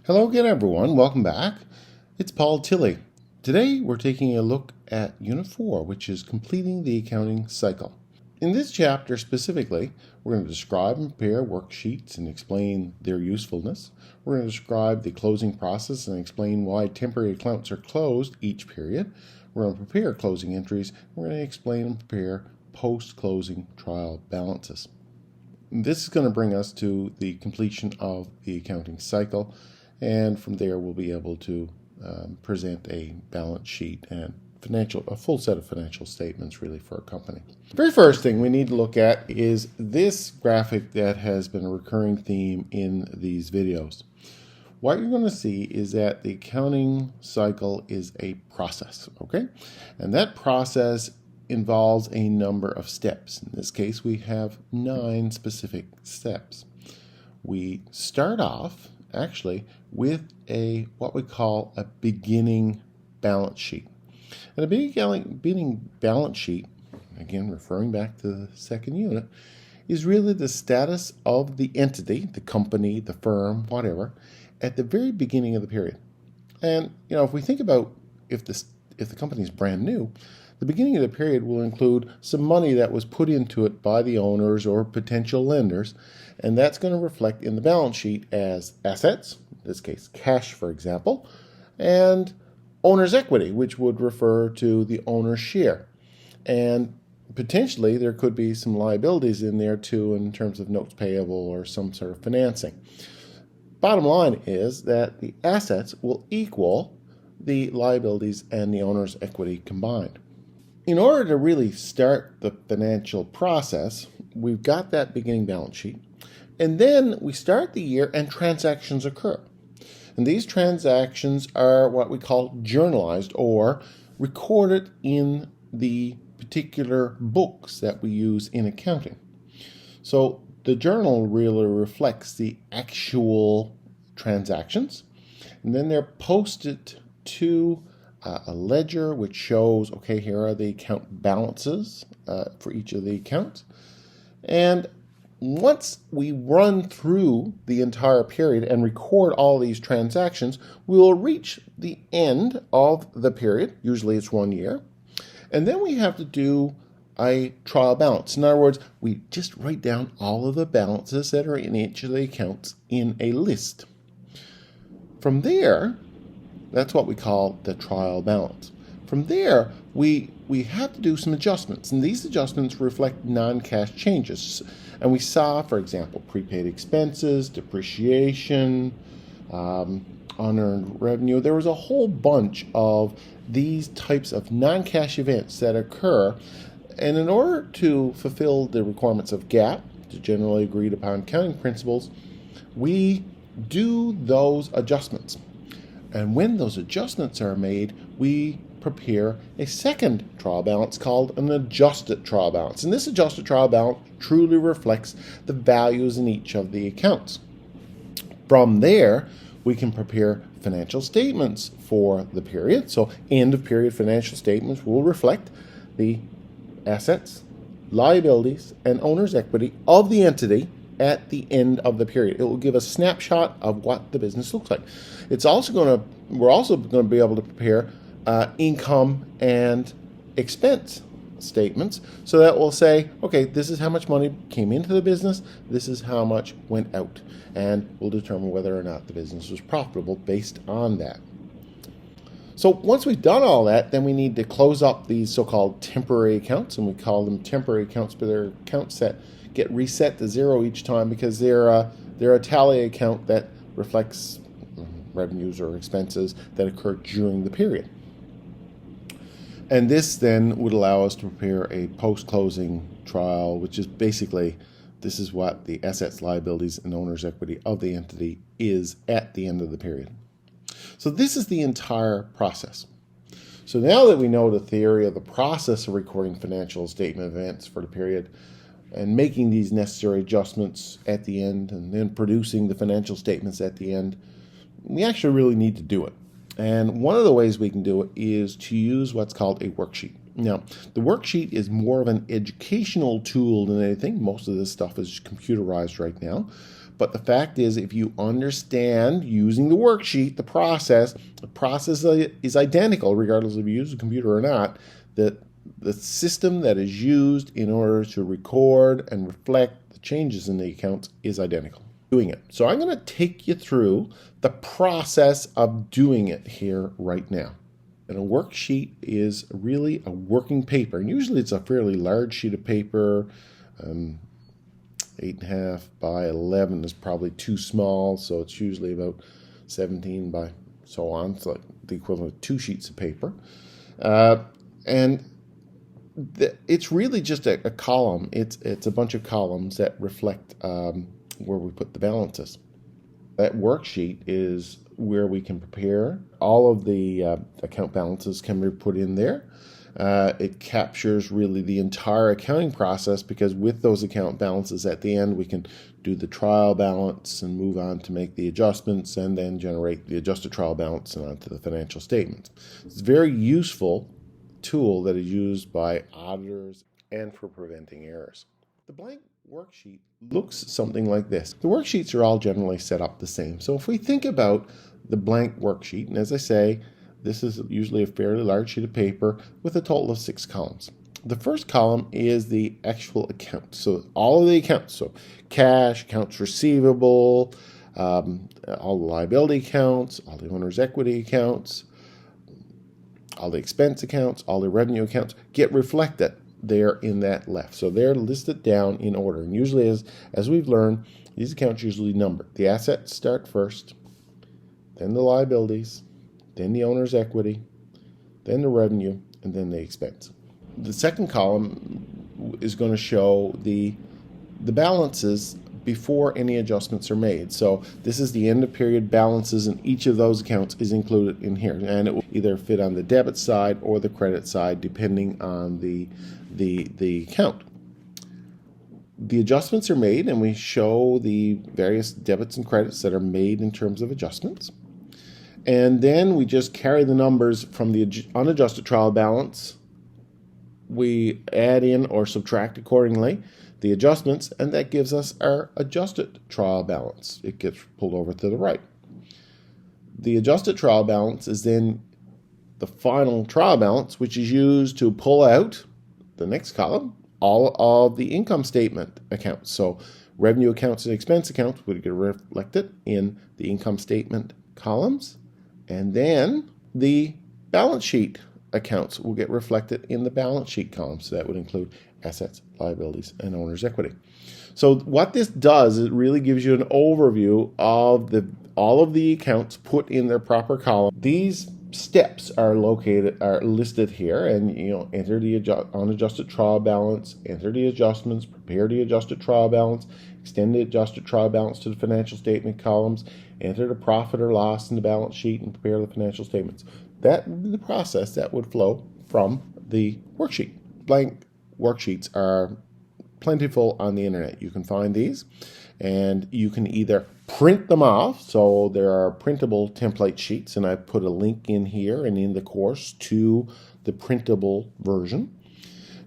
Hello again, everyone. Welcome back. It's Paul Tilley. Today, we're taking a look at Unit 4, which is completing the accounting cycle. In this chapter specifically, we're going to describe and prepare worksheets and explain their usefulness. We're going to describe the closing process and explain why temporary accounts are closed each period. We're going to prepare closing entries. We're going to explain and prepare post-closing trial balances. This is going to bring us to the completion of the accounting cycle. And from there, we'll be able to present a balance sheet and a full set of financial statements really for a company. The very first thing we need to look at is this graphic that has been a recurring theme in these videos. What you're going to see is that the accounting cycle is a process, okay? And that process involves a number of steps. In this case, we have 9 specific steps. We start off actually with what we call a beginning balance sheet. And a beginning balance sheet, again referring back to the second unit, is really the status of the entity, the company, the firm, whatever, at the very beginning of the period. And if we think about if the company is brand new, the beginning of the period will include some money that was put into it by the owners or potential lenders, and that's going to reflect in the balance sheet as assets, in this case cash for example, and owner's equity, which would refer to the owner's share. And potentially there could be some liabilities in there too in terms of notes payable or some sort of financing. Bottom line is that the assets will equal the liabilities and the owner's equity combined. In order to really start the financial process, we've got that beginning balance sheet, and then we start the year and transactions occur. And these transactions are what we call journalized or recorded in the particular books that we use in accounting. So the journal really reflects the actual transactions, and then they're posted to a ledger which shows, okay, here are the account balances for each of the accounts. And once we run through the entire period and record all these transactions, we will reach the end of the period. Usually it's 1 year. And then we have to do a trial balance. In other words, we just write down all of the balances that are in each of the accounts in a list. From there, that's what we call the trial balance. From there, we have to do some adjustments, and these adjustments reflect non-cash changes. And we saw, for example, prepaid expenses, depreciation, unearned revenue. There was a whole bunch of these types of non-cash events that occur. And in order to fulfill the requirements of GAAP, the generally agreed upon accounting principles, we do those adjustments. And when those adjustments are made, we prepare a second trial balance called an adjusted trial balance. And this adjusted trial balance truly reflects the values in each of the accounts. From there, we can prepare financial statements for the period. So end of period financial statements will reflect the assets, liabilities, and owner's equity of the entity at the end of the period. It will give a snapshot of what the business looks like. We're also going to be able to prepare income and expense statements, so that will say, okay, this is how much money came into the business, this is how much went out, and we'll determine whether or not the business was profitable based on that. So once we've done all that, then we need to close up these so-called temporary accounts, and we call them temporary accounts, but they're accounts that get reset to 0 each time because they're a tally account that reflects revenues or expenses that occur during the period. And this then would allow us to prepare a post-closing trial, which is basically, this is what the assets, liabilities, and owner's equity of the entity is at the end of the period. So this is the entire process. So now that we know the theory of the process of recording financial statement events for the period and making these necessary adjustments at the end and then producing the financial statements at the end, we actually really need to do it. And one of the ways we can do it is to use what's called a worksheet. Now, the worksheet is more of an educational tool than anything. Most of this stuff is computerized right now. But the fact is, if you understand using the worksheet, the process is identical regardless if you use a computer or not. That the system that is used in order to record and reflect the changes in the accounts is identical. Doing it. So I'm going to take you through the process of doing it here right now. And a worksheet is really a working paper. And usually it's a fairly large sheet of paper. 8.5 by 11 is probably too small, so it's usually about 17 by so on. It's like the equivalent of 2 sheets of paper. It's really just a column. It's a bunch of columns that reflect where we put the balances. That worksheet is where we can prepare all of the account balances can be put in there. It captures really the entire accounting process, because with those account balances at the end, we can do the trial balance and move on to make the adjustments and then generate the adjusted trial balance and onto the financial statements. It's a very useful tool that is used by auditors and for preventing errors. The blank worksheet looks something like this. The worksheets are all generally set up the same. So if we think about the blank worksheet, and as I say, this is usually a fairly large sheet of paper with a total of 6 columns. The first column is the actual account. So all of the accounts, so cash, accounts receivable, all the liability accounts, all the owner's equity accounts, all the expense accounts, all the revenue accounts get reflected there in that left. So they're listed down in order. And usually, as we've learned, these accounts usually number. The assets start first, then the liabilities, then the owner's equity, then the revenue, and then the expense. The second column is going to show the balances before any adjustments are made. So this is the end of period balances, and each of those accounts is included in here. And it will either fit on the debit side or the credit side, depending on the account. The adjustments are made, and we show the various debits and credits that are made in terms of adjustments. And then we just carry the numbers from the unadjusted trial balance. We add in or subtract accordingly the adjustments, and that gives us our adjusted trial balance. It gets pulled over to the right. The adjusted trial balance is then the final trial balance, which is used to pull out the next column, all of the income statement accounts. So revenue accounts and expense accounts would get reflected in the income statement columns, and then the balance sheet accounts will get reflected in the balance sheet columns. So that would include assets, liabilities, and owner's equity. So what this does, it really gives you an overview of all of the accounts put in their proper column. These steps are listed here, and enter the unadjusted trial balance, enter the adjustments, prepare the adjusted trial balance, extend the adjusted trial balance to the financial statement columns, enter the profit or loss in the balance sheet, and prepare the financial statements. That would be the process that would flow from the worksheet. Blank worksheets are plentiful on the internet. You can find these, and you can either print them off. So there are printable template sheets, and I put a link in here and in the course to the printable version.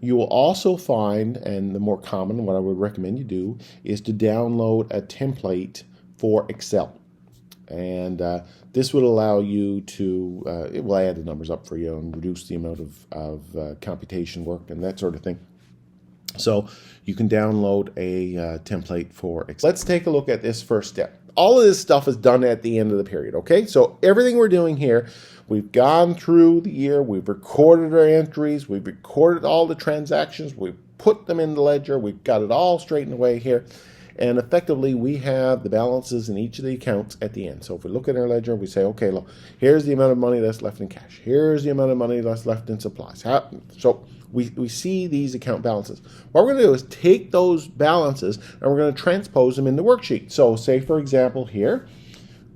You will also find, and the more common, what I would recommend you do, is to download a template for Excel. And this would allow you to, it will add the numbers up for you and reduce the amount of computation work and that sort of thing. So you can download a template for Excel. Let's take a look at this first step. All of this stuff is done at the end of the period, okay? So everything we're doing here, we've gone through the year, we've recorded our entries, we've recorded all the transactions, we've put them in the ledger, we've got it all straightened away here. And effectively, we have the balances in each of the accounts at the end. So if we look at our ledger, we say, okay, look, here's the amount of money that's left in cash. Here's the amount of money that's left in supplies. So we see these account balances. What we're going to do is take those balances and we're going to transpose them in the worksheet. So say, for example, here,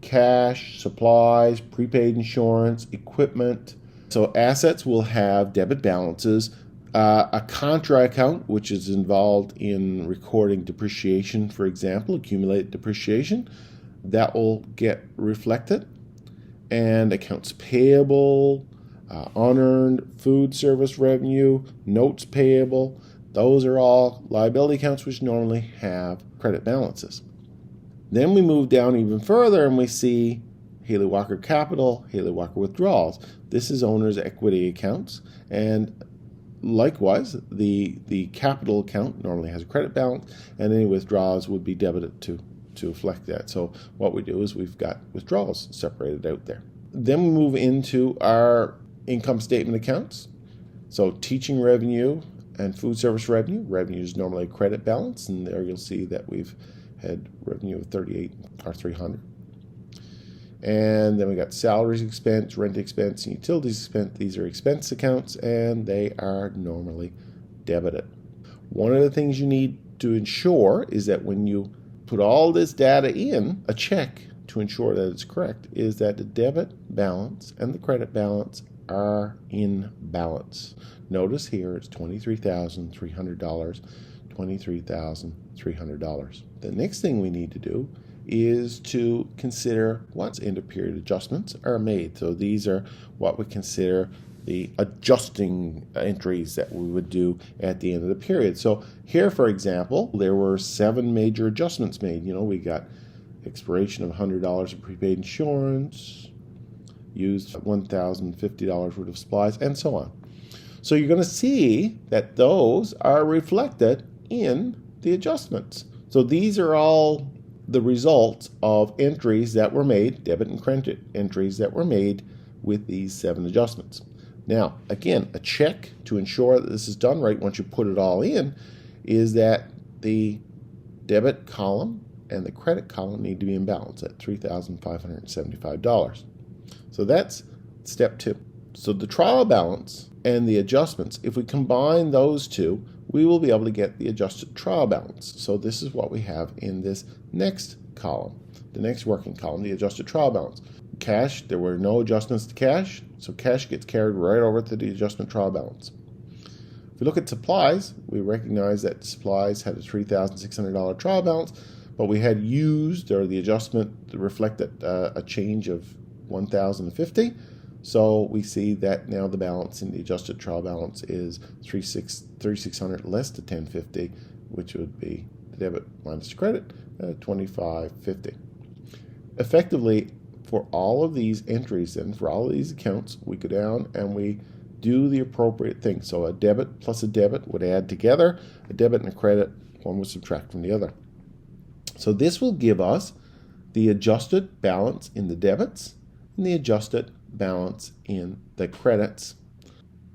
cash, supplies, prepaid insurance, equipment. So assets will have debit balances. A contra account, which is involved in recording depreciation, for example, accumulated depreciation, that will get reflected. And accounts payable, Unearned food service revenue, notes payable, those are all liability accounts which normally have credit balances. Then we move down even further and we see Haley Walker Capital, Haley Walker Withdrawals. This is owner's equity accounts, and likewise, the capital account normally has a credit balance, and any withdrawals would be debited to reflect that. So what we do is we've got withdrawals separated out there. Then we move into our income statement accounts. So teaching revenue and food service revenue. Revenue is normally a credit balance, and there you'll see that we've had revenue of $38,300. And then we got salaries expense, rent expense, and utilities expense. These are expense accounts, and they are normally debited. One of the things you need to ensure is that when you put all this data in, a check to ensure that it's correct, is that the debit balance and the credit balance are in balance. Notice here it's $23,300, $23,300. The next thing we need to do is to consider what end of period adjustments are made. So these are what we consider the adjusting entries that we would do at the end of the period. So here, for example, there were 7 major adjustments made. We got expiration of $100 of prepaid insurance, used $1,050 worth of supplies, and so on. So you're going to see that those are reflected in the adjustments. So these are all the results of entries that were made, debit and credit entries that were made with these 7 adjustments. Now, again, a check to ensure that this is done right once you put it all in is that the debit column and the credit column need to be in balance at $3,575. So that's step 2. So the trial balance and the adjustments, if we combine those two, we will be able to get the adjusted trial balance. So this is what we have in this next column, the next working column, the adjusted trial balance. Cash, there were no adjustments to cash, so cash gets carried right over to the adjustment trial balance. If we look at supplies, we recognize that supplies had a $3,600 trial balance, but we had used, or the adjustment reflected a change of $1,050. So we see that now the balance in the adjusted trial balance is $3,600 less to $1,050, which would be the debit minus the credit, $2,550. Effectively, for all of these entries and for all of these accounts, we go down and we do the appropriate thing. So a debit plus a debit would add together. A debit and a credit, one would subtract from the other. So this will give us the adjusted balance in the debits and the adjusted balance in the credits.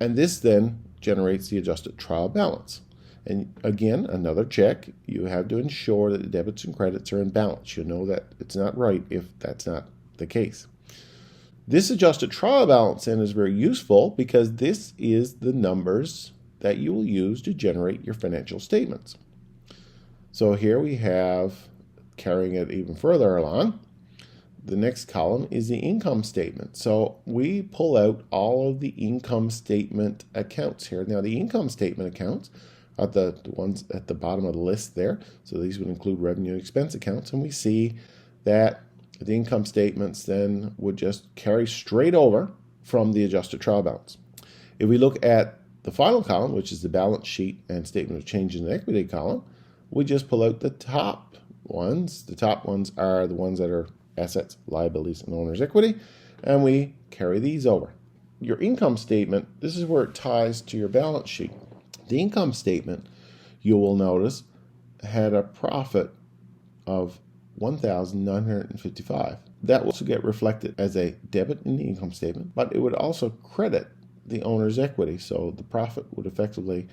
And this then generates the adjusted trial balance. And again, another check, you have to ensure that the debits and credits are in balance. You'll know that it's not right if that's not the case. This adjusted trial balance then is very useful because this is the numbers that you will use to generate your financial statements. So here we have, carrying it even further along, the next column is the income statement. So we pull out all of the income statement accounts here. Now the income statement accounts are the ones at the bottom of the list there. So these would include revenue and expense accounts. And we see that the income statements then would just carry straight over from the adjusted trial balance. If we look at the final column, which is the balance sheet and statement of change in the equity column, we just pull out the top ones. The top ones are the ones that are assets, liabilities, and owner's equity, and we carry these over. Your income statement, this is where it ties to your balance sheet. The income statement, you will notice, had a profit of $1,955. That will also get reflected as a debit in the income statement, but it would also credit the owner's equity. So the profit would effectively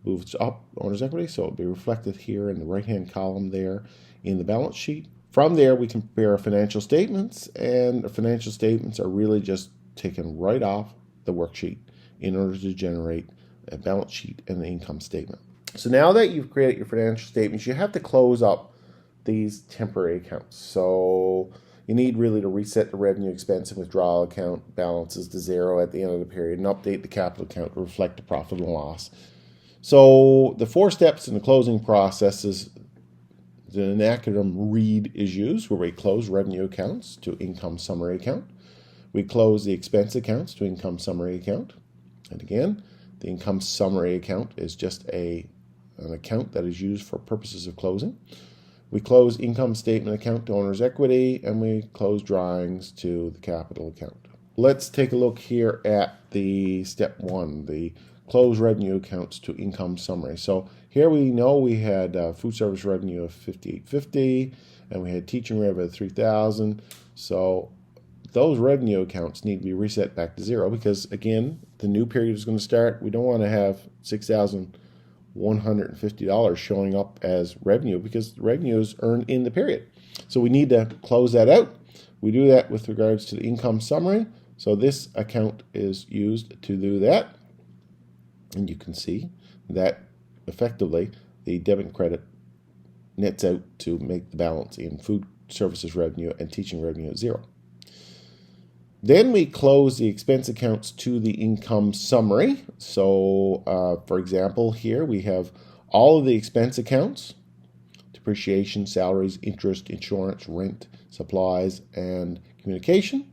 move up owner's equity, so it will be reflected here in the right-hand column there in the balance sheet. From there, we compare our financial statements, and the financial statements are really just taken right off the worksheet in order to generate a balance sheet and an income statement. So now that you've created your financial statements, you have to close up these temporary accounts. So you need really to reset the revenue, expense, and withdrawal account balances to 0 at the end of the period and update the capital account to reflect the profit and loss. So the 4 steps in the closing process is an acronym READ is used, where we close revenue accounts to income summary account. We close the expense accounts to income summary account. And again, the income summary account is just an account that is used for purposes of closing. We close income statement account to owner's equity, and we close drawings to the capital account. Let's take a look here at the step 1, the close revenue accounts to income summary. So here we know we had food service revenue of $58.50, and we had teaching revenue of $3,000. So those revenue accounts need to be reset back to zero because, again, the new period is going to start. We don't want to have $6,150 showing up as revenue because revenue is earned in the period. So we need to close that out. We do that with regards to the income summary. So this account is used to do that. And you can see that effectively the debit and credit nets out to make the balance in food services revenue and teaching revenue at zero. Then we close the expense accounts to the income summary. So, for example, here we have all of the expense accounts: depreciation, salaries, interest, insurance, rent, supplies, and communication.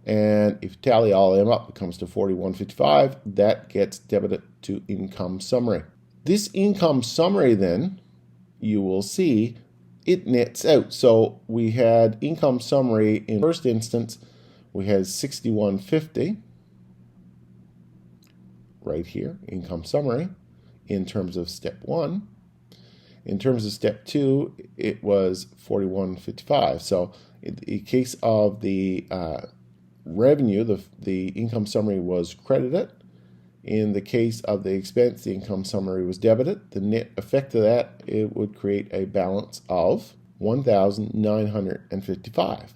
And if you tally all of them up, it comes to $41.55. That gets debited to income summary. This income summary, then, you will see it nets out. So we had income summary in the first instance. We had $61.50 right here, income summary, in terms of step 1. In terms of step 2, it was $41.55. So in the case of the revenue, the income summary was credited. In the case of the expense, the income summary was debited. The net effect of that, it would create a balance of $1,955.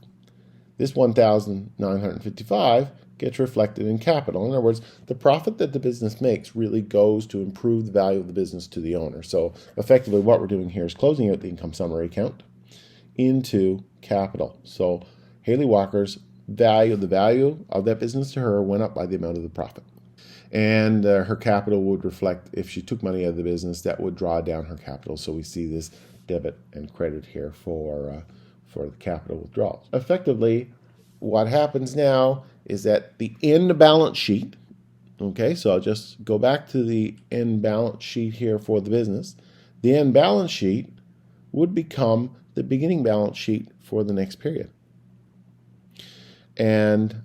This $1,955 gets reflected in capital. In other words, the profit that the business makes really goes to improve the value of the business to the owner. So effectively what we're doing here is closing out the income summary account into capital. So Haley Walker's the value of that business to her went up by the amount of the profit. And her capital would reflect, if she took money out of the business, that would draw down her capital. So we see this debit and credit here for the capital withdrawals. Effectively, what happens now is that the end balance sheet, okay, so I'll just go back to the end balance sheet here for the business. The end balance sheet would become the beginning balance sheet for the next period. And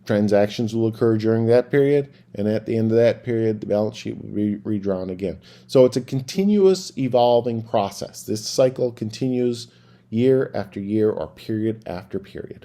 transactions will occur during that period, and at the end of that period, the balance sheet will be redrawn again. So it's a continuous evolving process. This cycle continues year after year or period after period.